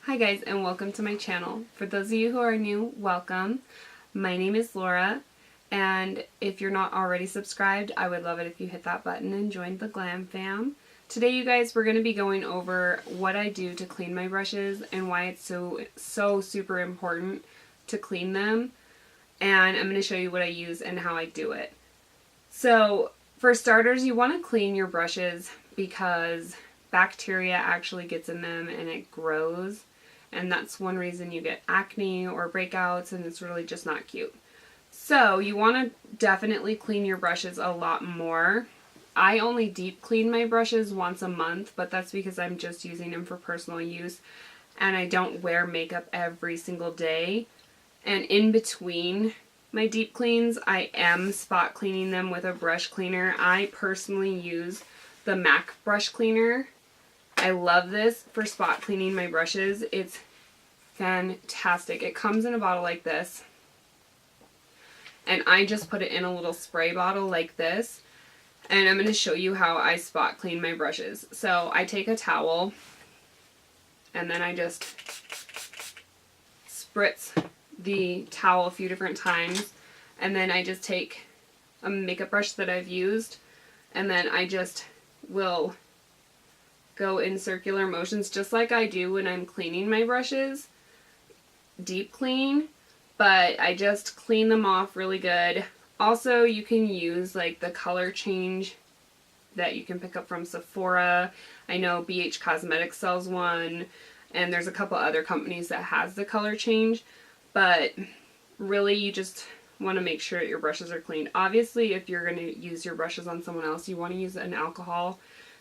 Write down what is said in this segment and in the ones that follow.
Hi guys, and welcome to my channel. For those of you who are new, welcome. My name is Laura, and if you're not already subscribed, I would love it if you hit that button and join the Glam fam. Today you guys, we're going to be going over what I do to clean my brushes and why it's so super important to clean them, and I'm going to show you what I use and how I do it. So for starters, you want to clean your brushes because bacteria actually gets in them and it grows, and that's one reason you get acne or breakouts, and it's really just not cute. So you want to definitely clean your brushes a lot more. I only deep clean my brushes once a month, but that's because I'm just using them for personal use and I don't wear makeup every single day. And in between my deep cleans, I am spot cleaning them with a brush cleaner. I personally use the MAC brush cleaner. I love this for spot cleaning my brushes. It's fantastic. It comes in a bottle like this, and I just put it in a little spray bottle like this, and I'm going to show you how I spot clean my brushes. So I take a towel, and then I just spritz the towel a few different times, and then I just take a makeup brush that I've used, and then I just will go in circular motions just like I do when I'm cleaning my brushes, deep clean, but I just clean them off really good. Also, you can use like the color change that you can pick up from Sephora. I know BH Cosmetics sells one, and there's a couple other companies that has the color change, but really you just want to make sure that your brushes are clean. Obviously, if you're going to use your brushes on someone else, you want to use an alcohol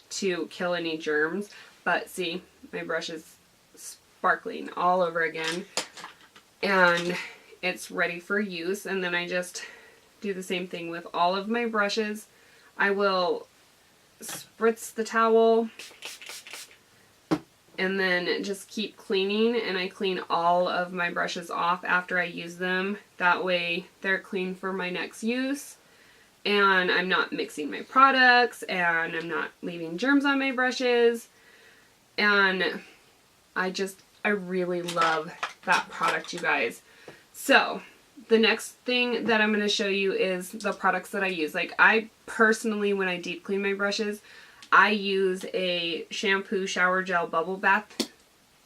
to kill any germs. But see, my brush is sparkling all over again, and it's ready for use. And then I just do the same thing with all of my brushes. I will spritz the towel and then just keep cleaning, and I clean all of my brushes off after I use them. That way they're clean for my next use, and I'm not mixing my products, and I'm not leaving germs on my brushes, and I really love that product, you guys. So the next thing that I'm going to show you is the products that I use. Like, I personally, when I deep clean my brushes, I use a shampoo shower gel bubble bath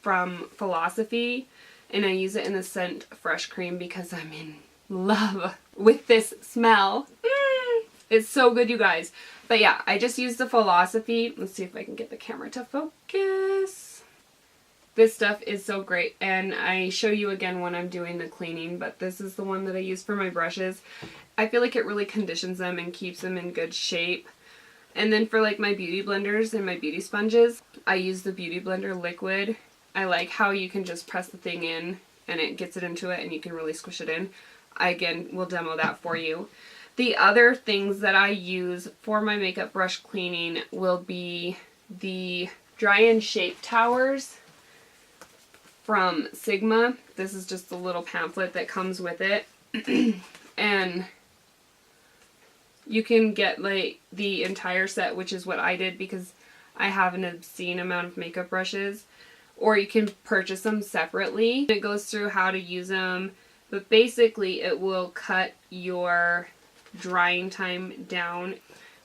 from Philosophy, and I use it in the scent Fresh Cream because I'm in love with this smell. It's so good, you guys. But yeah, I just use the Philosophy. Let's see if I can get the camera to focus. This stuff is so great, and I show you again when I'm doing the cleaning, but this is the one that I use for my brushes. I feel like it really conditions them and keeps them in good shape. And then for like my beauty blenders and my beauty sponges, I use the Beauty Blender liquid. I like how you can just press the thing in and it gets it into it, and you can really squish it in. I again will demo that for you. The other things that I use for my makeup brush cleaning will be the Dry and Shape Towers from Sigma. This is just a little pamphlet that comes with it. And you can get like the entire set, which is what I did because I have an obscene amount of makeup brushes, or you can purchase them separately. It goes through how to use them, but basically it will cut your drying time down.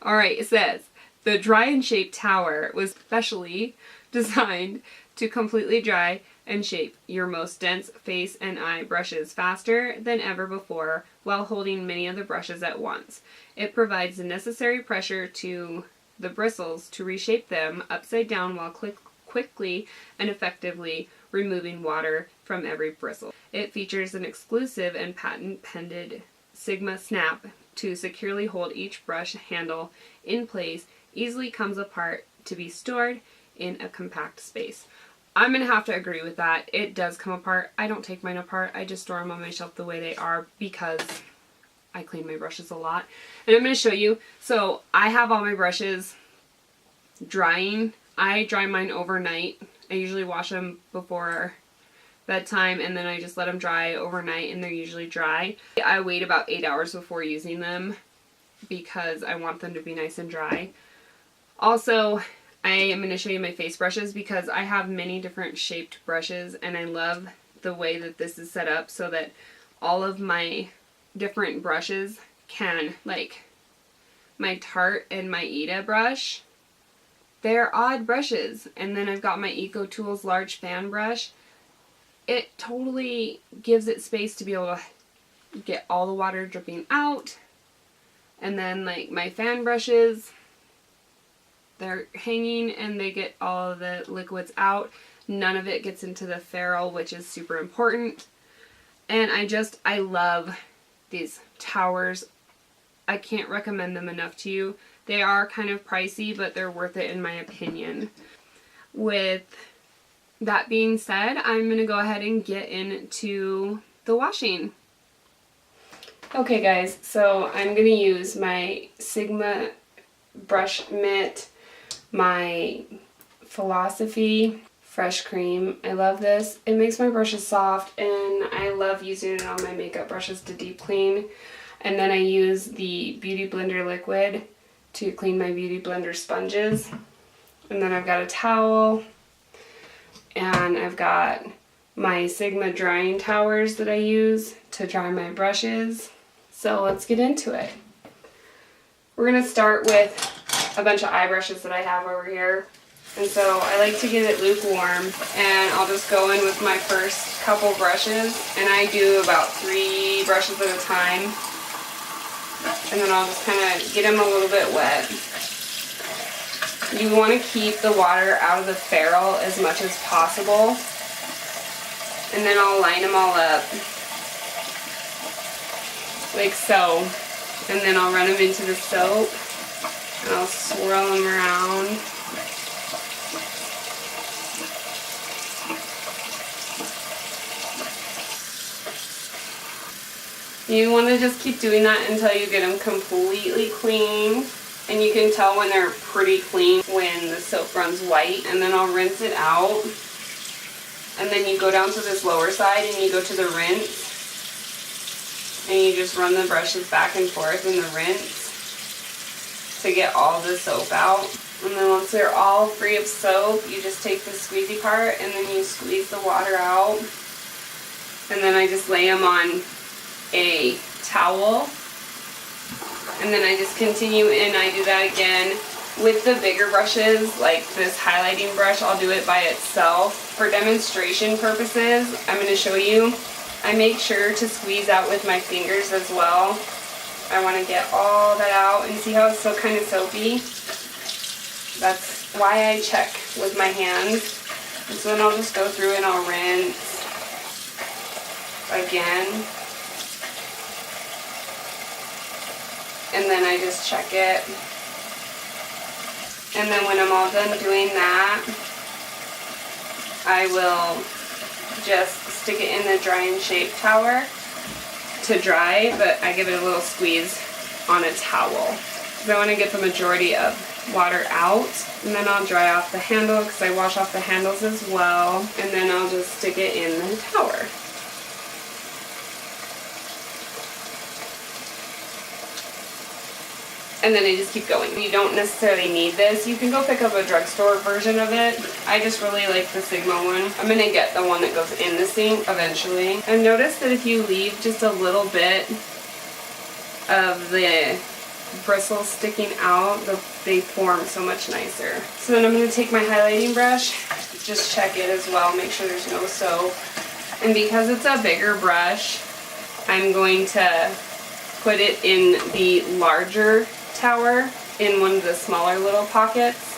Alright, it says, the Dry and Shape Tower was specially designed to completely dry and shape your most dense face and eye brushes faster than ever before while holding many other brushes at once. It provides the necessary pressure to the bristles to reshape them upside down while quickly and effectively removing water from every bristle. It features an exclusive and patent-pending Sigma snap to securely hold each brush handle in place, easily comes apart to be stored in a compact space. I'm going to have to agree with that. It does come apart. I don't take mine apart. I just store them on my shelf the way they are because I clean my brushes a lot. And I'm going to show you. So I have all my brushes drying. I dry mine overnight. I usually wash them before bedtime, and then I just let them dry overnight, and they're usually dry. I wait about 8 hours before using them because I want them to be nice and dry. Also, I am going to show you my face brushes because I have many different shaped brushes, and I love the way that this is set up so that all of my different brushes can, like my Tarte and my Ida brush, they're odd brushes. And then I've got my Eco Tools large fan brush. It totally gives it space to be able to get all the water dripping out. And then like my fan brushes, they're hanging and they get all of the liquids out. None of it gets into the ferrule, which is super important. And I love these towers. I can't recommend them enough to you. They are kind of pricey, but they're worth it in my opinion. With that being said, I'm going to go ahead and get into the washing. Okay guys, so I'm going to use my Sigma brush mitt, my Philosophy Fresh Cream. I love this. It makes my brushes soft, and I love using it on my makeup brushes to deep clean. And then I use the Beauty Blender liquid to clean my Beauty Blender sponges. And then I've got a towel, and I've got my Sigma drying towers that I use to dry my brushes. So let's get into it. We're going to start with a bunch of eye brushes that I have over here. And so I like to get it lukewarm, and I'll just go in with my first couple brushes, and I do about 3 brushes at a time. And then I'll just kind of get them a little bit wet. You want to keep the water out of the ferrule as much as possible. And then I'll line them all up like so. And then I'll run them into the soap, and I'll swirl them around. You want to just keep doing that until you get them completely clean. And you can tell when they're pretty clean when the soap runs white. And then I'll rinse it out. And then you go down to this lower side and you go to the rinse. And you just run the brushes back and forth in the rinse to get all the soap out. And then once they're all free of soap, you just take the squeezy part and then you squeeze the water out. And then I just lay them on a towel. And then I just continue and I do that again. With the bigger brushes, like this highlighting brush, I'll do it by itself. For demonstration purposes, I'm going to show you. I make sure to squeeze out with my fingers as well. I want to get all that out, and see how it's still kind of soapy? That's why I check with my hands. And so then I'll just go through and I'll rinse again. And then I just check it. And then when I'm all done doing that, I will just stick it in the drying shape tower to dry, but I give it a little squeeze on a towel. So I want to get the majority of water out, and then I'll dry off the handle because I wash off the handles as well, and then I'll just stick it in the tower. And then I just keep going. You don't necessarily need this. You can go pick up a drugstore version of it. I just really like the Sigma one. I'm going to get the one that goes in the sink eventually. And notice that if you leave just a little bit of the bristles sticking out, they form so much nicer. So then I'm going to take my highlighting brush, just check it as well, make sure there's no soap. And because it's a bigger brush, I'm going to put it in the larger tower in one of the smaller little pockets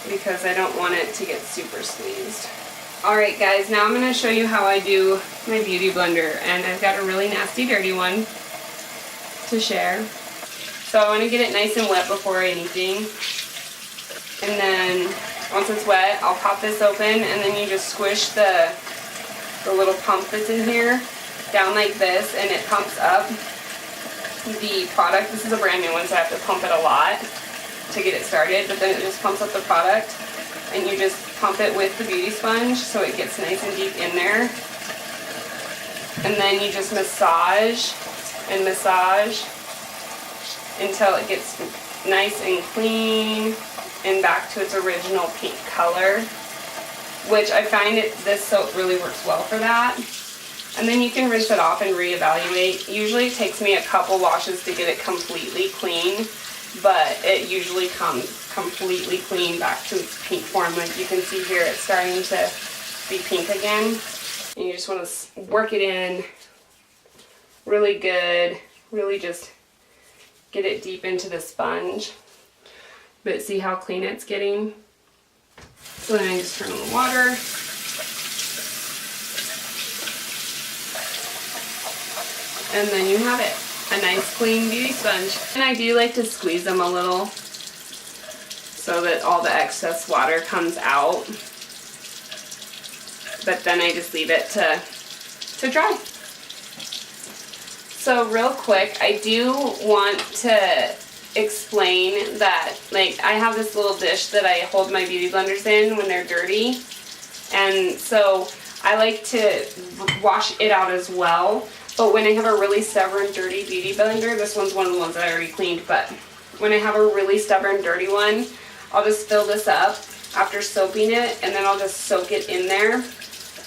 because I don't want it to get super squeezed. Alright guys, now I'm going to show you how I do my Beauty Blender, and I've got a really nasty dirty one to share. So I want to get it nice and wet before anything, and then once it's wet I'll pop this open, and then you just squish the little pump that's in here down like this, and it pumps up the product. This is a brand new one, so I have to pump it a lot to get it started, but then it just pumps up the product, and you just pump it with the beauty sponge so it gets nice and deep in there. And then you just massage and massage until it gets nice and clean and back to its original pink color, which I find this soap really works well for that. And then you can rinse it off and reevaluate. Usually it takes me a couple washes to get it completely clean, but it usually comes completely clean back to its pink form. Like you can see here, it's starting to be pink again. And you just want to work it in really good, really just get it deep into the sponge. But see how clean it's getting? So then I just turn on the water. And then you have it, a nice clean beauty sponge. And I do like to squeeze them a little so that all the excess water comes out. But then I just leave it to dry. So real quick, I do want to explain that, like, I have this little dish that I hold my beauty blenders in when they're dirty. And so I like to wash it out as well. But when I have a really stubborn, dirty beauty blender, this one's one of the ones that I already cleaned, but when I have a really stubborn, dirty one, I'll just fill this up after soaping it, and then I'll just soak it in there,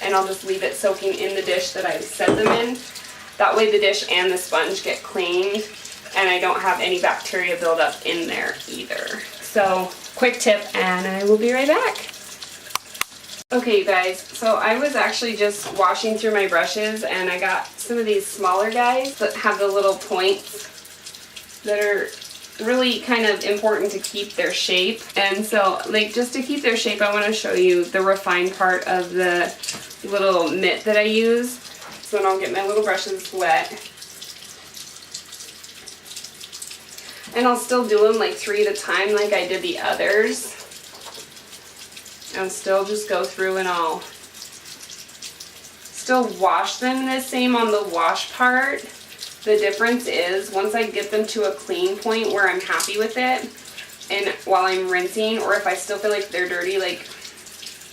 and I'll just leave it soaking in the dish that I set them in. That way the dish and the sponge get cleaned, and I don't have any bacteria build up in there either. So, quick tip, and I will be right back. Okay, you guys, so I was actually just washing through my brushes, and I got some of these smaller guys that have the little points that are really kind of important to keep their shape. And so, like, just to keep their shape, I want to show you the refined part of the little mitt that I use. So then I'll get my little brushes wet. And I'll still do them like 3 at a time like I did the others. I'll still just go through and I'll still wash them the same on the wash part. The difference is once I get them to a clean point where I'm happy with it, and while I'm rinsing, or if I still feel like they're dirty, like,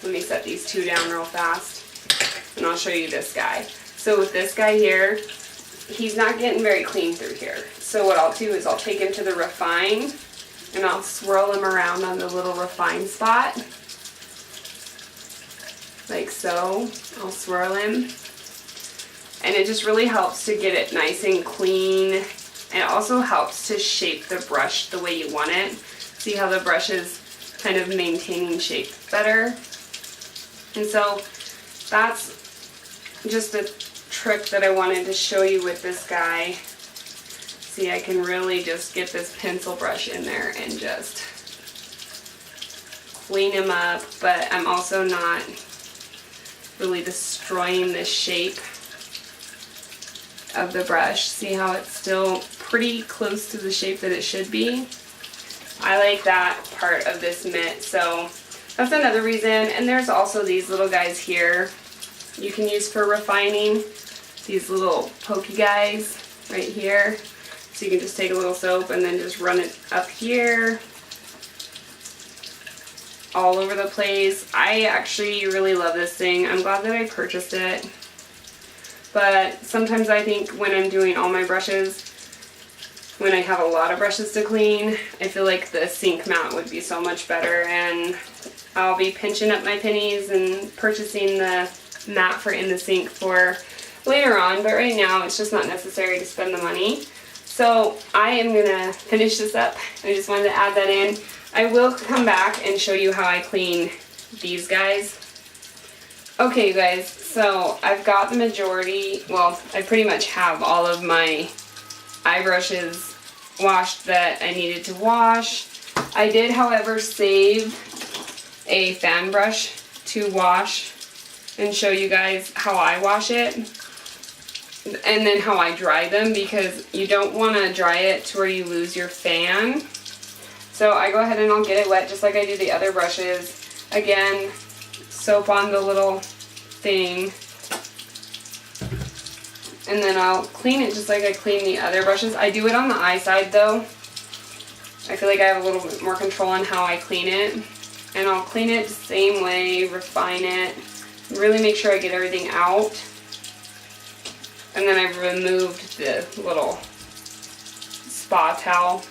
let me set these two down real fast and I'll show you this guy. So with this guy here, he's not getting very clean through here. So what I'll do is I'll take him to the refine and I'll swirl him around on the little refine spot. Like so. I'll swirl him. And it just really helps to get it nice and clean. And it also helps to shape the brush the way you want it. See how the brush is kind of maintaining shape better. And so that's just a trick that I wanted to show you with this guy. See, I can really just get this pencil brush in there and just clean him up, but I'm also not really destroying the shape of the brush. See how it's still pretty close to the shape that it should be? I like that part of this mitt, so that's another reason. And there's also these little guys here you can use for refining. These little pokey guys right here. So you can just take a little soap and then just run it up here, all over the place. I actually really love this thing. I'm glad that I purchased it. But sometimes I think when I'm doing all my brushes, when I have a lot of brushes to clean, I feel like the sink mat would be so much better, and I'll be pinching up my pennies and purchasing the mat for in the sink for later on, but right now it's just not necessary to spend the money. So I am gonna finish this up. I just wanted to add that in. I will come back and show you how I clean these guys. Okay, you guys, so I've got the majority, well, I pretty much have all of my eye brushes washed that I needed to wash. I did, however, save a fan brush to wash and show you guys how I wash it, and then how I dry them, because you don't want to dry it to where you lose your fan. So I go ahead and I'll get it wet just like I do the other brushes. Again, soap on the little thing, and then I'll clean it just like I clean the other brushes. I do it on the eye side though. I feel like I have a little bit more control on how I clean it. And I'll clean it the same way, refine it, really make sure I get everything out. And then I've removed the little spa towel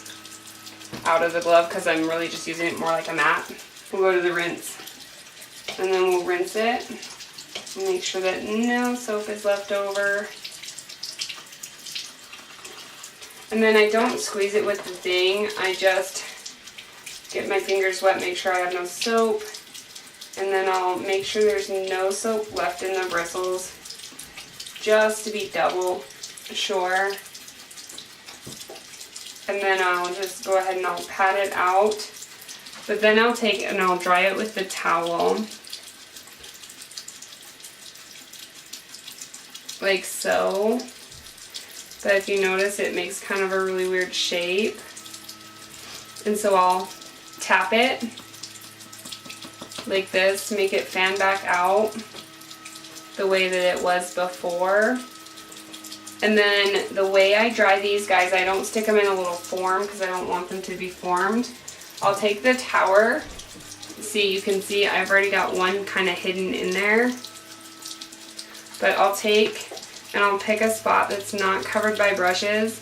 out of the glove because I'm really just using it more like a mat. We'll go to the rinse. And then we'll rinse it. Make sure that no soap is left over. And then I don't squeeze it with the thing. I just get my fingers wet, make sure I have no soap. And then I'll make sure there's no soap left in the bristles, just to be double sure. And then I'll just go ahead and I'll pat it out. But then I'll take and I'll dry it with the towel. Like so. But if you notice, it makes kind of a really weird shape. And so I'll tap it like this, make it fan back out the way that it was before. And then the way I dry these guys, I don't stick them in a little form because I don't want them to be formed. I'll take the tower. See, you can see I've already got one kind of hidden in there. But I'll take and I'll pick a spot that's not covered by brushes.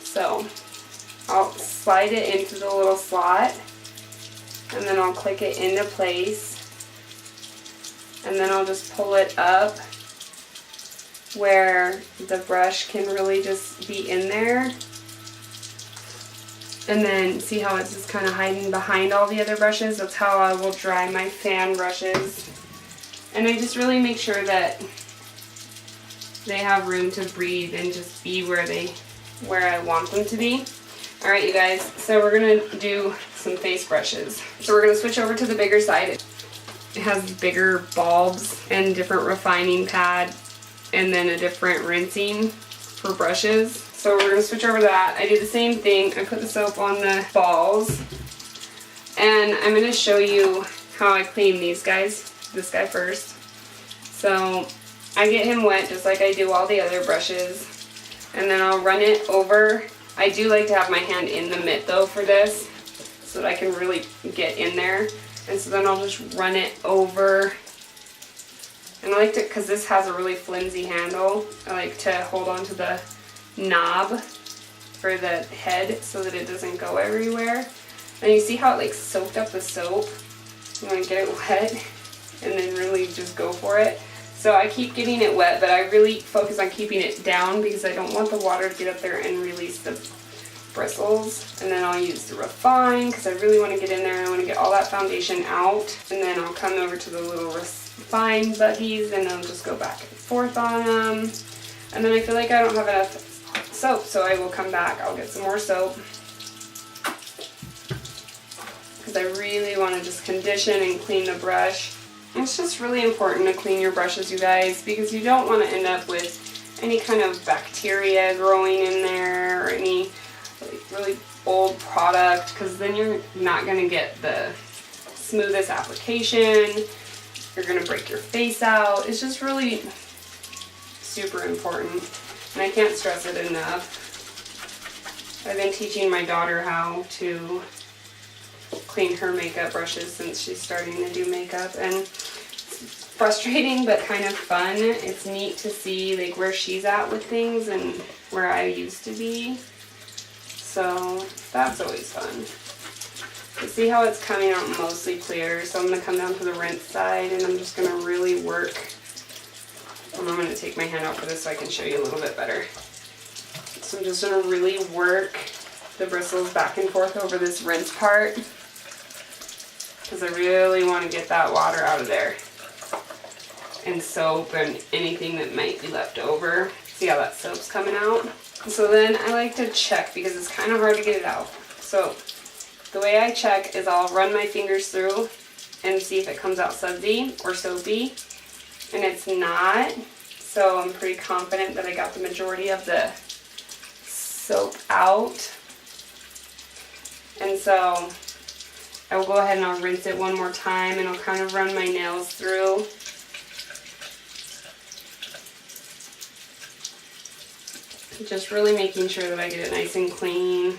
So I'll slide it into the little slot and then I'll click it into place. And then I'll just pull it up where the brush can really just be in there. And then see how it's just kind of hiding behind all the other brushes? That's how I will dry my fan brushes. And I just really make sure that they have room to breathe and just be where I want them to be. Alright you guys, so we're going to do some face brushes. So we're going to switch over to the bigger side. It has bigger bulbs and different refining pad and then a different rinsing for brushes. So we're going to switch over to that. I do the same thing. I put the soap on the balls and I'm going to show you how I clean these guys. This guy first. So I get him wet just like I do all the other brushes and then I'll run it over. I do like to have my hand in the mitt though for this so that I can really get in there. And so then I'll just run it over. And I like to, because this has a really flimsy handle, I like to hold on to the knob for the head so that it doesn't go everywhere. And you see how it like soaked up the soap? You want to get it wet and then really just go for it. So I keep getting it wet, but I really focus on keeping it down because I don't want the water to get up there and release the bristles. And then I'll use the Refine because I really want to get in there and I want to get all that foundation out. And then I'll come over to the little Refine buggies and I'll just go back and forth on them. And then I feel like I don't have enough soap, so I will come back. I'll get some more soap because I really want to just condition and clean the brush. It's just really important to clean your brushes, you guys, because you don't want to end up with any kind of bacteria growing in there or any really old product, because then you're not going to get the smoothest application. You're going to break your face out. It's just really super important, and I can't stress it enough. I've been teaching my daughter how to clean her makeup brushes since she's starting to do makeup, and it's frustrating but kind of fun. It's neat to see like where she's at with things and where I used to be, so that's always fun. You see how it's coming out mostly clear, so I'm going to come down to the rinse side and I'm just going to really work. And I'm going to take my hand out for this so I can show you a little bit better. So I'm just going to really work the bristles back and forth over this rinse part because I really want to get that water out of there and soap and anything that might be left over. See how that soap's coming out? So then I like to check because it's kind of hard to get it out. So the way I check is I'll run my fingers through and see if it comes out sudsy or soapy, and it's not. So I'm pretty confident that I got the majority of the soap out. And so I will go ahead and I'll rinse it one more time and I'll kind of run my nails through. Just really making sure that I get it nice and clean.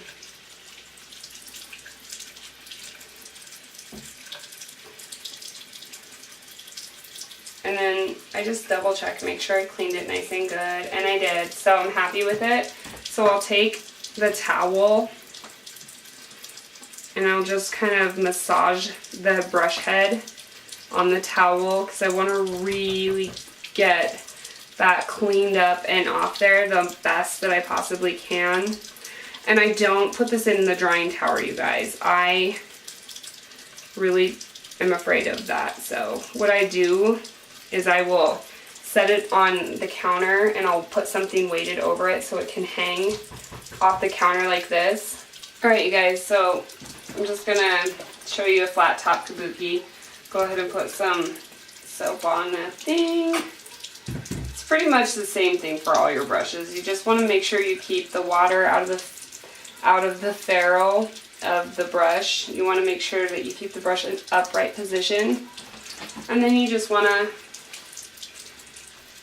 And then I just double check, make sure I cleaned it nice and good, and I did, so I'm happy with it. So I'll take the towel and I'll just kind of massage the brush head on the towel because I want to really get that cleaned up and off there the best that I possibly can. And I don't put this in the drying tower, you guys. I really am afraid of that. So what I do is I will set it on the counter and I'll put something weighted over it so it can hang off the counter like this. Alright you guys, so I'm just gonna show you a flat top kabuki. Go ahead and put some soap on the thing. It's pretty much the same thing for all your brushes. You just want to make sure you keep the water out of the ferrule of the brush. You want to make sure that you keep the brush in upright position. And then you just want to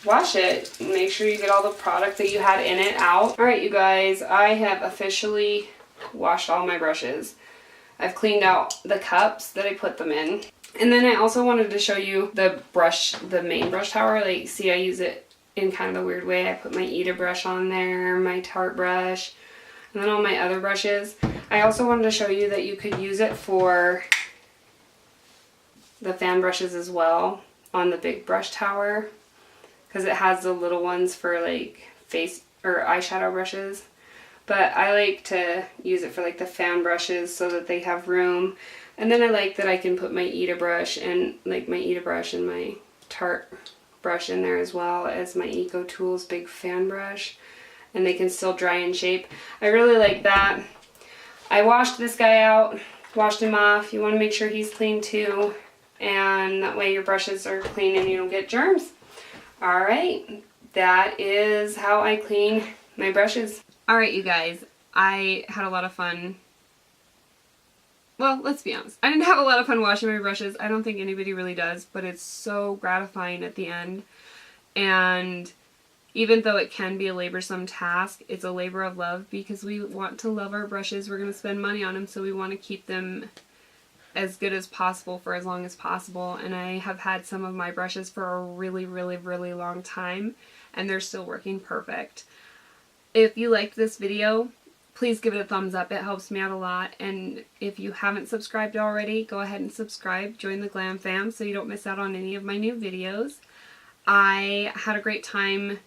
wash it and make sure you get all the product that you had in it out. Alright you guys, I have officially washed all my brushes. I've cleaned out the cups that I put them in. And then I also wanted to show you the brush, the main brush tower. Like, see, I use it in kind of a weird way. I put my Eda brush on there, my Tarte brush, and then all my other brushes. I also wanted to show you that you could use it for the fan brushes as well on the big brush tower, because it has the little ones for like face or eyeshadow brushes. But I like to use it for like the fan brushes so that they have room. And then I like that I can put my Eda brush and like my Eda brush and my Tarte brush in there as well as my Eco Tools big fan brush. And they can still dry and shape. I really like that. I washed this guy out, washed him off. You want to make sure he's clean too. And that way your brushes are clean and you don't get germs. Alright, that is how I clean my brushes. Alright you guys, I had a lot of fun. Well, let's be honest. I didn't have a lot of fun washing my brushes. I don't think anybody really does, but it's so gratifying at the end. And even though it can be a laborsome task, it's a labor of love because we want to love our brushes. We're going to spend money on them, so we want to keep them as good as possible for as long as possible. And I have had some of my brushes for a really, really, really long time, and they're still working perfect. If you liked this video, please give it a thumbs up. It helps me out a lot. And if you haven't subscribed already, go ahead and subscribe. Join the Glam fam so you don't miss out on any of my new videos. I had a great time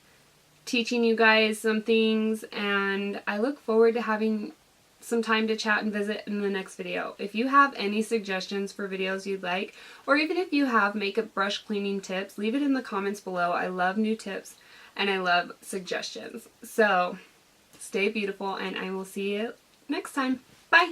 teaching you guys some things, and I look forward to having some time to chat and visit in the next video. If you have any suggestions for videos you'd like, or even if you have makeup brush cleaning tips, leave it in the comments below. I love new tips and I love suggestions. So stay beautiful, and I will see you next time. Bye!